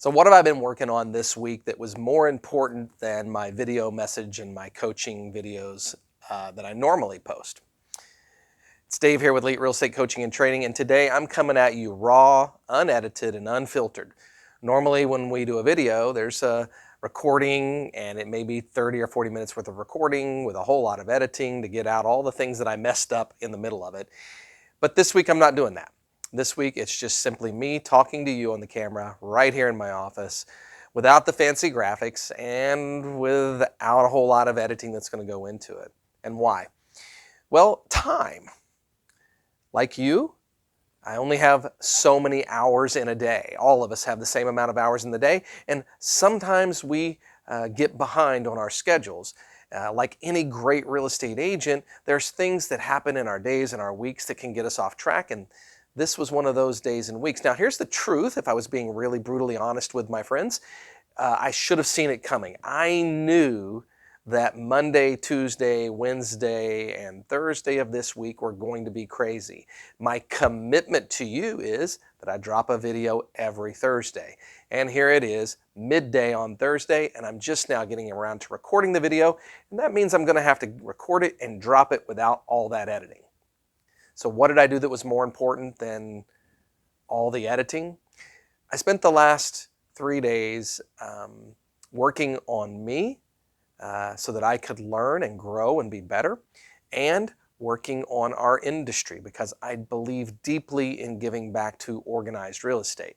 So what have I been working on this week that was more important than my video message and my coaching videos that I normally post? It's Dave here with Elite Real Estate Coaching and Training, and today I'm coming at you raw, unedited, and unfiltered. Normally when we do a video, there's a recording and it may be 30 or 40 minutes worth of recording with a whole lot of editing to get out all the things that I messed up in the middle of it. But this week I'm not doing that. This week it's just simply me talking to you on the camera right here in my office without the fancy graphics and without a whole lot of editing that's going to go into it. And why? Well, time. Like you, I only have so many hours in a day. All of us have the same amount of hours in the day, and sometimes we get behind on our schedules. Like any great real estate agent, there's things that happen in our days and our weeks that can get us off track, and this was one of those days and weeks. Now, here's the truth, if I was being really brutally honest with my friends. I should have seen it coming. I knew that Monday, Tuesday, Wednesday, and Thursday of this week were going to be crazy. My commitment to you is that I drop a video every Thursday. And here it is, midday on Thursday, and I'm just now getting around to recording the video, and that means I'm going to have to record it and drop it without all that editing. So what did I do that was more important than all the editing? I spent the last 3 days working on me, so that I could learn and grow and be better, and working on our industry because I believe deeply in giving back to organized real estate.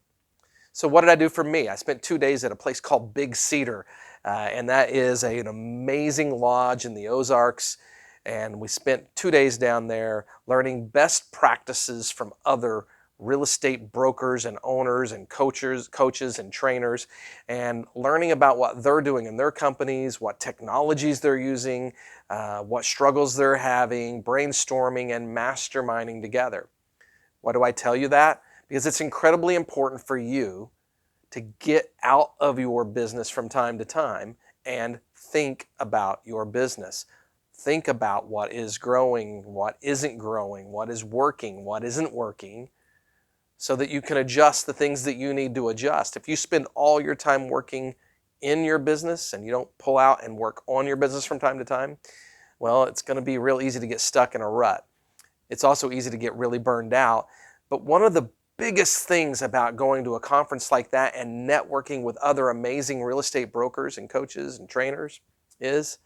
So what did I do for me? I spent 2 days at a place called Big Cedar, and that is an amazing lodge in the Ozarks, and we spent 2 days down there learning best practices from other real estate brokers and owners and coaches and trainers, and learning about what they're doing in their companies, what technologies they're using, what struggles they're having, brainstorming and masterminding together. Why do I tell you that? Because it's incredibly important for you to get out of your business from time to time and think about your business. Think about what is growing, what isn't growing, what is working, what isn't working, so that you can adjust the things that you need to adjust. If you spend all your time working in your business and you don't pull out and work on your business from time to time, well, it's going to be real easy to get stuck in a rut. It's also easy to get really burned out. But one of the biggest things about going to a conference like that and networking with other amazing real estate brokers and coaches and trainers is,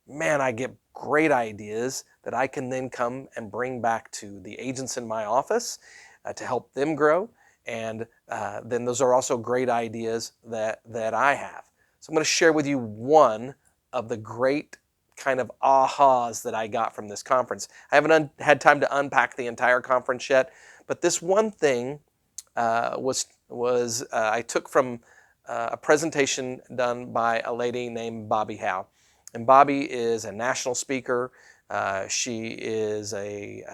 man, I get great ideas that I can then come and bring back to the agents in my office to help them grow. And then those are also great ideas that I have. So I'm going to share with you one of the great kind of ahas that I got from this conference. I haven't had time to unpack the entire conference yet, but this one thing was I took from a presentation done by a lady named Bobby Howe. And Bobby is a national speaker. She is a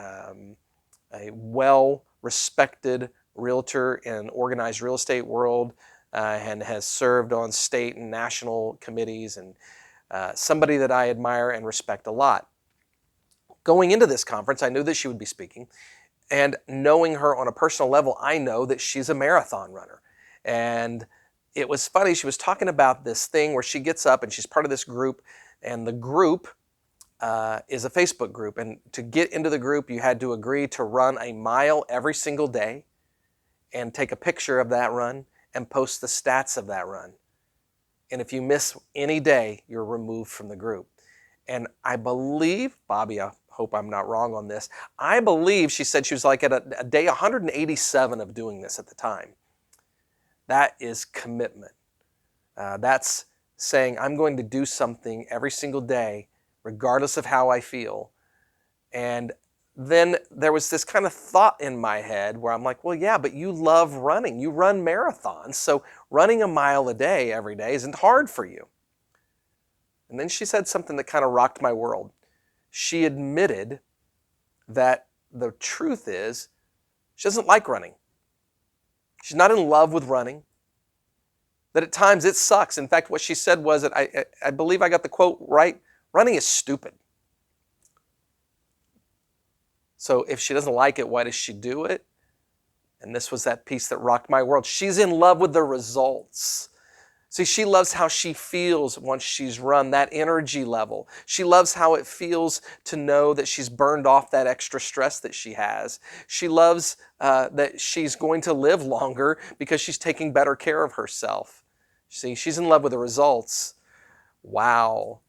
well-respected realtor in organized real estate world, and has served on state and national committees, and somebody that I admire and respect a lot. Going into this conference, I knew that she would be speaking, and knowing her on a personal level, I know that she's a marathon runner. And it was funny, she was talking about this thing where she gets up and she's part of this group, and the group is a Facebook group, and to get into the group you had to agree to run a mile every single day and take a picture of that run and post the stats of that run. And if you miss any day, you're removed from the group. And I believe, Bobby, I hope I'm not wrong on this, I believe she said she was like at a day 187 of doing this at the time. That is commitment. That's saying I'm going to do something every single day regardless of how I feel. And then there was this kind of thought in my head where I'm like, well, yeah, but you love running. You run marathons. So running a mile a day every day isn't hard for you. And then she said something that kind of rocked my world. She admitted that the truth is she doesn't like running. She's not in love with running. That at times it sucks. In fact, what she said was that I believe I got the quote right. Running is stupid. So if she doesn't like it, why does she do it? And this was that piece that rocked my world. She's in love with the results. See, she loves how she feels once she's run, that energy level. She loves how it feels to know that she's burned off that extra stress that she has. She loves that she's going to live longer because she's taking better care of herself. See, she's in love with the results. Wow.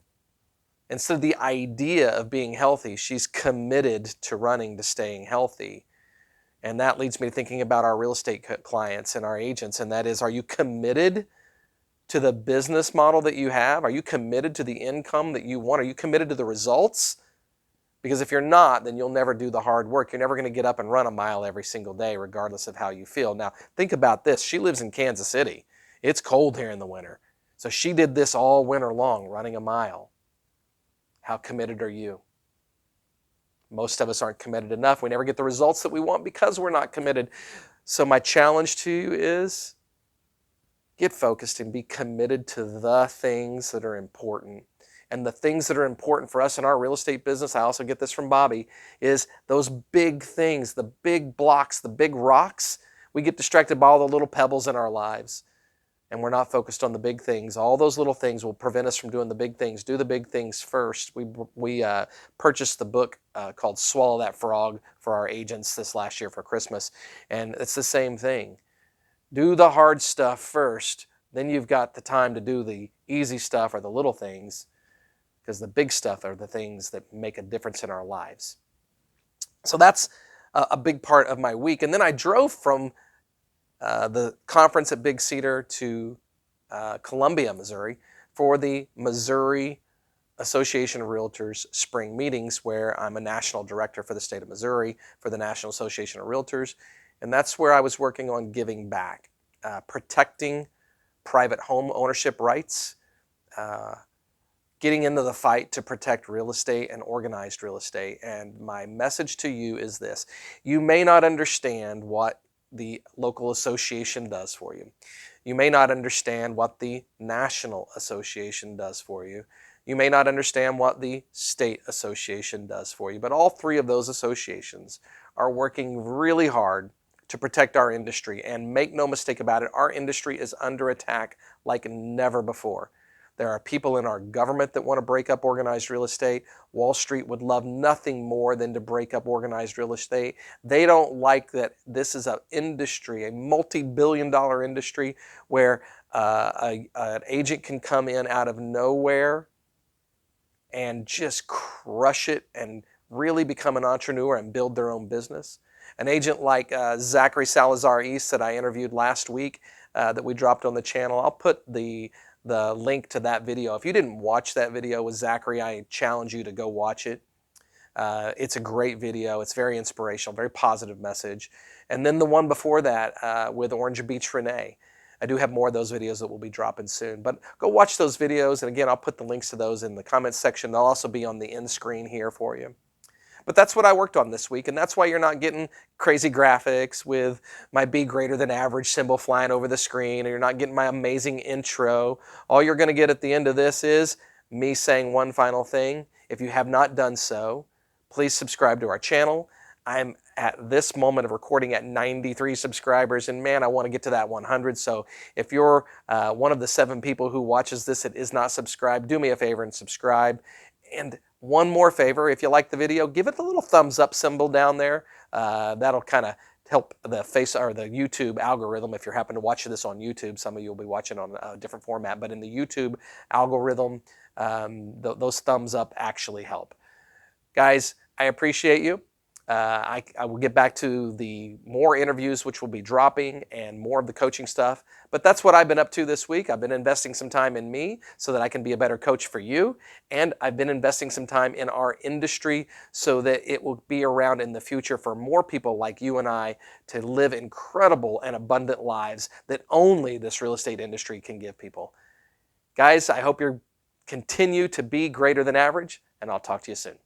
Instead of the idea of being healthy, she's committed to running, to staying healthy. And that leads me to thinking about our real estate clients and our agents, and that is, are you committed to the business model that you have? Are you committed to the income that you want? Are you committed to the results? Because if you're not, then you'll never do the hard work. You're never going to get up and run a mile every single day, regardless of how you feel. Now, think about this. She lives in Kansas City. It's cold here in the winter. So she did this all winter long, running a mile. How committed are you? Most of us aren't committed enough. We never get the results that we want because we're not committed. So my challenge to you is, get focused and be committed to the things that are important. And the things that are important for us in our real estate business, I also get this from Bobby, is those big things, the big blocks, the big rocks. We get distracted by all the little pebbles in our lives, and we're not focused on the big things. All those little things will prevent us from doing the big things. Do the big things first. We purchased the book called Swallow That Frog for our agents this last year for Christmas, and it's the same thing. Do the hard stuff first, then you've got the time to do the easy stuff or the little things, because the big stuff are the things that make a difference in our lives. So that's a big part of my week. And then I drove from the conference at Big Cedar to Columbia, Missouri, for the Missouri Association of Realtors spring meetings, where I'm a national director for the state of Missouri for the National Association of Realtors. And that's where I was working on giving back, protecting private home ownership rights, getting into the fight to protect real estate and organized real estate. And my message to you is this: you may not understand what the local association does for you. You may not understand what the National Association does for you. You may not understand what the State Association does for you. But all three of those associations are working really hard to protect our industry. And make no mistake about it, our industry is under attack like never before. There are people in our government that want to break up organized real estate. Wall Street would love nothing more than to break up organized real estate. They don't like that this is an industry, a multi-billion-dollar industry, where an agent can come in out of nowhere and just crush it and really become an entrepreneur and build their own business. An agent like Zachary Salazar East that I interviewed last week that we dropped on the channel, I'll put the link to that video. If you didn't watch that video with Zachary, I challenge you to go watch it. It's a great video. It's very inspirational, very positive message. And then the one before that with Orange Beach Renee. I do have more of those videos that will be dropping soon. But go watch those videos. And again, I'll put the links to those in the comments section. They'll also be on the end screen here for you. But that's what I worked on this week, and that's why you're not getting crazy graphics with my be greater than average symbol flying over the screen, and you're not getting my amazing intro. All you're going to get at the end of this is me saying one final thing. If you have not done so, please subscribe to our channel. I'm at this moment of recording at 93 subscribers, and man, I want to get to that 100. So if you're one of the 7 people who watches this that is not subscribed, do me a favor and subscribe. And one more favor, if you like the video, give it the little thumbs up symbol down there. That'll kind of help the YouTube algorithm. If you happen to watch this on YouTube, some of you will be watching on a different format, but in the YouTube algorithm, those thumbs up actually help. Guys, I appreciate you. I will get back to the more interviews which will be dropping and more of the coaching stuff. But that's what I've been up to this week. I've been investing some time in me so that I can be a better coach for you. And I've been investing some time in our industry so that it will be around in the future for more people like you and I to live incredible and abundant lives that only this real estate industry can give people. Guys, I hope you continue to be greater than average, and I'll talk to you soon.